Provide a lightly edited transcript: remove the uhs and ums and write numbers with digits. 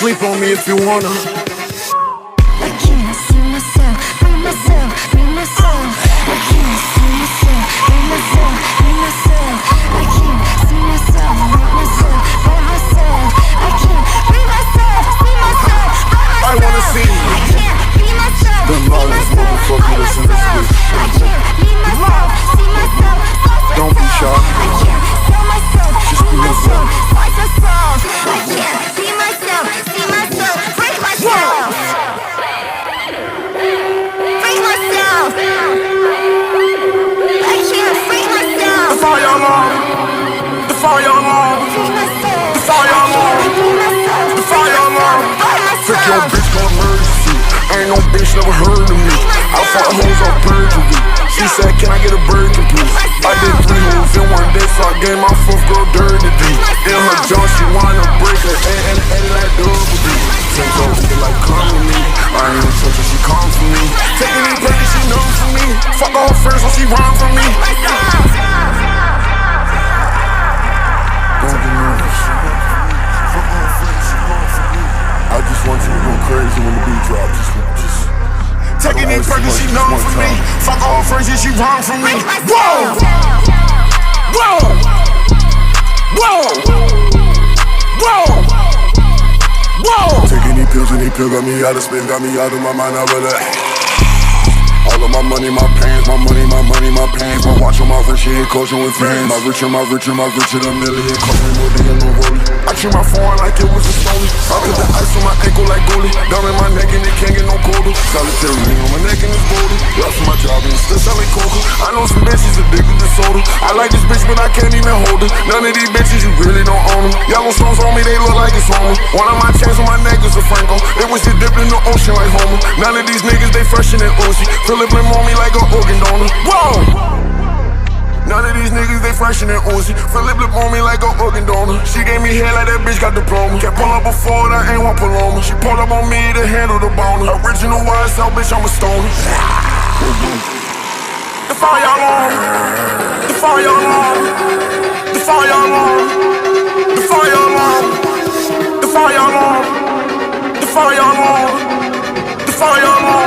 Sleep on me if you wanna. I can't see myself, free myself, free myself. I can't see myself, free myself, free myself. I can't see myself, free myself, free myself. I can't free myself, see myself, free myself. I wanna see you. I can't be myself, Them see lawless myself, motherfuckers free that's in this myself. bitch. I can't be myself, see myself, slice Don't be myself. shy. I can't sell myself, Just free be yourself. myself, slice myself. I can't be myself, see myself, break myself. Free myself. I can't free myself. The fire alarm. The fire alarm. Free myself. The fire alarm. Free myself. The fire alarm. Free Took your myself. bitch to emergency. Ain't no bitch never heard of me. I fought hoes on perjury. She said, can I get a burger, please? I did 3 hoes in one day, so I gave my 4th girl dirty D. In her junk, she wanna break her and edit like double D. Since her nigga like come to me. I ain't in touch, she come for me. Taking these pages, she knows for me. Fuck all her friends when she run from me. Don't get nervous. Fuck all her friends, she run from me. I just want you to go crazy when the beat drops. Just taking these pages, she knows for me. Fuck all her friends, yeah, she run from me. Whoa! Whoa! Whoa! Whoa! Whoa! Taking these pills and these pills got me out of spin, got me out of my mind, I really. All of my money, my pants, my money, my money, my pants. My watch on my wrist, she ain't coaching with friends. My rich and my rich and my rich and a million. Cost me more than no rollie. I treat my phone like it was a stony. I put the ice on my ankle like goalie. Down in my neck and it can't get no colder. Solitary ring on my neck and it's golden. Lost my job and still selling coca. I know some bitches addicted to soda. I like this bitch but I can't even hold her. None of these bitches, you really don't own them. Yellow stones on me, they look like it's Homer. One of my chains on my neck is a Franco. It was just dipped in the ocean like Homer. None of these niggas, they fresher than Uzi. Philip Lim on me like an organ donor. Whoa! None of these niggas, they fresher than Uzi. Philip Lim on me like an organ donor. She gave me hair like that bitch got diploma. Can't pull up before, that ain't one Paloma. She pulled up on me to handle the boner. Original YSL, bitch, I'm a stoner. The fire alarm. The fire alarm. The fire alarm. The fire alarm. The fire alarm. The fire alarm. The fire alarm.